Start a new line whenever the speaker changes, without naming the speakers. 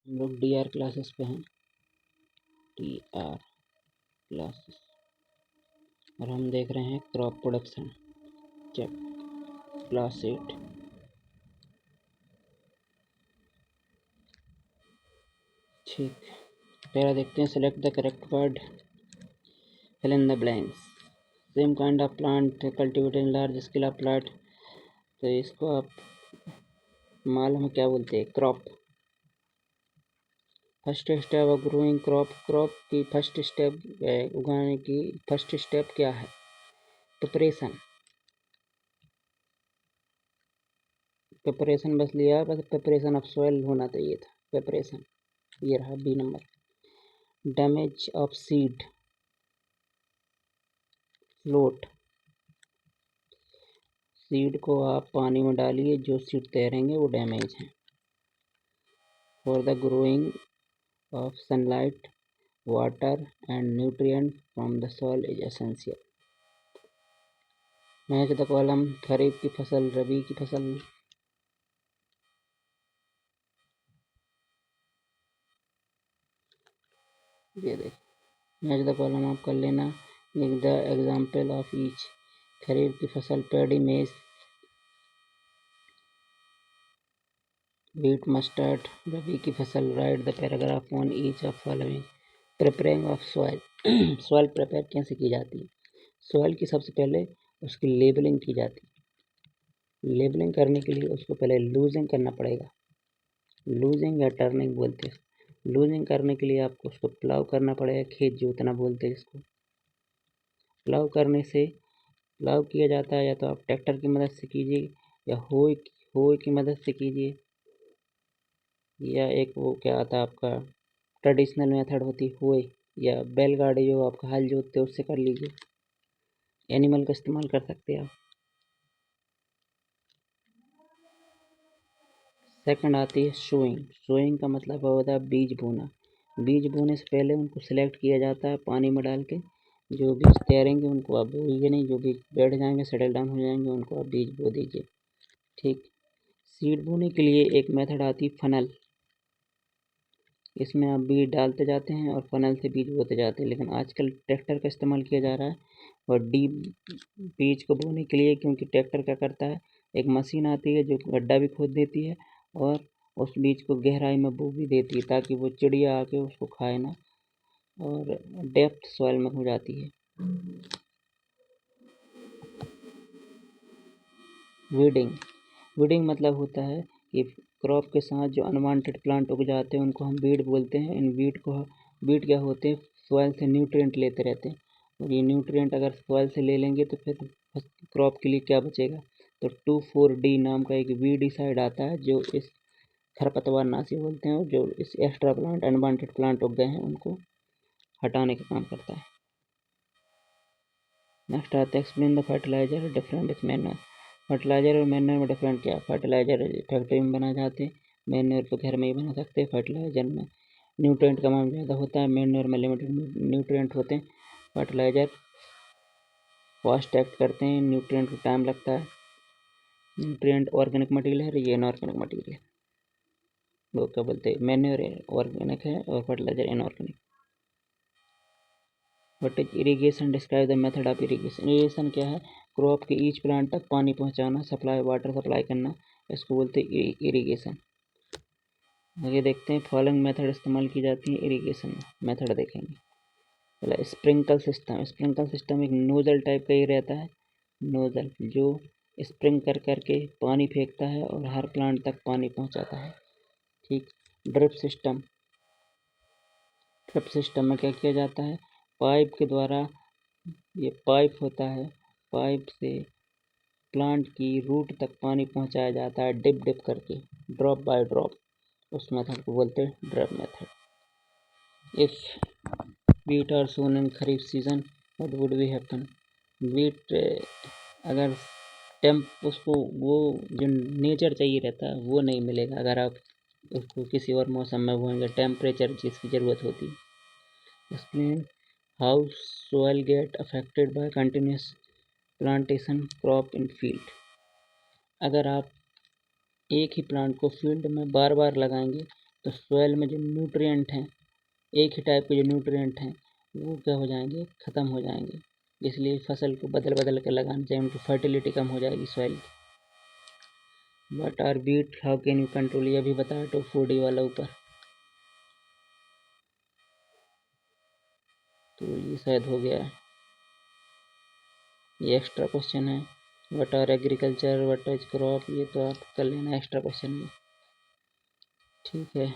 हम लोग DR classes पे हैं, DR क्लासेस, और हम देख रहे हैं क्रॉप प्रोडक्शन चेक क्लास 8। ठीक, पहला देखते हैं, select the correct word, fill in the blanks. Same kind of plant cultivated in large scale of plant, तो इसको आप मालूम है क्या बोलते हैं, crop. First step of growing crop, crop की फर्स्ट स्टेप उगाने की फर्स्ट स्टेप क्या है, प्रिपरेशन। प्रिपरेशन बस लिया, बस प्रिपरेशन ऑफ सॉइल होना चाहिए था, प्रिपरेशन। ये रहा B number. Damage of seed, float. Seed को आप पानी में डालिए, जो सीड तैरेंगे वो डैमेज हैं। For the growing of sunlight, water and nutrient from the soil is essential. Match the column, kharif की फसल, रबी की फसल। ये देख, मैच द कॉलम आप कर लेना। Give the example of each, kharif की फसल paddy, maize, wheat, mustard. Rabi की फसल, write the paragraph on each of following. Preparing of soil, soil prepare कैसे की जाती है, सॉइल की सबसे पहले उसकी लेबलिंग की जाती है। लेबलिंग करने के लिए उसको पहले लूजिंग करना पड़ेगा, लूजिंग या टर्निंग बोलते हैं। लूजिंग करने के लिए आपको उसको प्लाव करना पड़ेगा, खेत जोतना बोलते हैं इसको। प्लाव करने से, प्लाव किया जाता है या तो आप ट्रैक्टर की मदद से कीजिए, या होय की मदद से कीजिए, या एक वो क्या आता है आपका ट्रेडिशनल मेथड होती है होय, या बैलगाड़ी जो आपका हल जोतते उससे कर लीजिए। एनिमल का इस्तेमाल कर सकते हैं आप। सेकंड आती है सोइंग। सोइंग का मतलब होता है बीज बोना। बीज बोने से पहले उनको सिलेक्ट किया जाता है पानी में डाल के। जो बीज तैरेंगे उनको आप बोइए नहीं, जो बीज बैठ जाएंगे सेटल डाउन हो जाएंगे उनको आप बीज बो दीजिए। ठीक, सीड बोने के लिए एक मेथड आती है फनल। इसमें आप बीज डालते जाते हैं और फनल से बीज बोते जाते हैं, लेकिन आजकल ट्रैक्टर का इस्तेमाल किया जा रहा है और डीप बीज को बोने के लिए, क्योंकि ट्रैक्टर क्या करता है, एक मशीन आती है जो गड्ढा भी खोद देती है और उस बीज को गहराई में बो भी देती है, ताकि वो चिड़िया आके उसको खाए ना, और डेप्थ सॉइल में हो जाती है। वीडिंग, वीडिंग मतलब होता है कि क्रॉप के साथ जो अनवांटेड प्लांट उग जाते हैं उनको हम वीड बोलते हैं। इन वीड क्या होते हैं, सॉइल से न्यूट्रिएंट लेते रहते हैं, और ये न्यूट्रिएंट अगर सॉइल से ले लेंगे तो फिर क्रॉप के लिए क्या बचेगा। तो 2,4-D नाम का एक वीडिसाइड आता है जो इस खरपतवार नाशी बोलते हैं, जो इस एक्स्ट्रा प्लांट अनवांटेड प्लांट उग गए हैं उनको हटाने का काम करता है। नेक्स्ट आता है explain the fertiliser different with manure. Fertiliser और मैन्योर में डिफरेंट क्या है। फर्टिलाइजर फैक्ट्री में बनाए जाते हैं, मैन्योर तो घर में ही बना सकते हैं। फर्टिलाइजर में न्यूट्रिएंट का अमाउंट ज़्यादा होता है, मैन्योर में लिमिटेड न्यूट्रिएंट होते हैं। फर्टिलाइजर फास्ट एक्ट करते हैं, न्यूट्रिएंट को टाइम लगता है। न्यूट्रिएंट ऑर्गेनिक मटीरियल है, ये इनऑर्गेनिक मटीरियल है। वो क्या बोलते हैं, मैन्योर ऑर्गेनिक है और fertiliser inorganic. What is irrigation, describe the method of irrigation. Irrigation क्या है, क्रॉप के ईच प्लांट तक पानी पहुंचाना, सप्लाई, वाटर सप्लाई करना, इसको बोलते हैं इरीगेशन। आगे देखते हैं फॉलोइंग मेथड इस्तेमाल की जाती है इरीगेशन में। मेथड देखेंगे, पहले स्प्रिंकल सिस्टम। स्प्रिंकल सिस्टम एक नोजल टाइप का ही रहता है, नोजल जो स्प्रिंग कर करके पानी फेंकता है और हर प्लांट तक पानी पहुंचाता है। ठीक, ड्रिप सिस्टम। ड्रिप सिस्टम में क्या किया जाता है, पाइप के द्वारा, ये पाइप होता है, पाइप से प्लांट की रूट तक पानी पहुंचाया जाता है, डिप डिप करके, ड्रॉप बाय ड्रॉप। उस मेथड को बोलते हैं drip method. If wheat are sown in kharif season, what would be happen? wheat अगर टेम्प उसको वो जो नेचर चाहिए रहता है वो नहीं मिलेगा अगर आप उसको किसी और मौसम में बोएंगे, टेम्परेचर जिसकी ज़रूरत होती है। Explain how soil get affected by continuous plantation crop in field. अगर आप एक ही प्लांट को फील्ड में बार बार लगाएंगे तो सॉइल में जो न्यूट्रिएंट हैं, एक ही टाइप के जो न्यूट्रिएंट हैं वो क्या हो जाएंगे, ख़त्म हो जाएंगे। इसलिए फसल को बदल बदल कर लगाना चाहिए, उनकी फर्टिलिटी कम हो जाएगी सॉइल की। But are beat how can you control, ये भी बताया टोफूडी वाला ऊपर, तो ये शायद हो गया है, ये एक्स्ट्रा क्वेश्चन है। What are agriculture, what is crop, ये तो आप कर लेना एक्स्ट्रा क्वेश्चन में। ठीक है।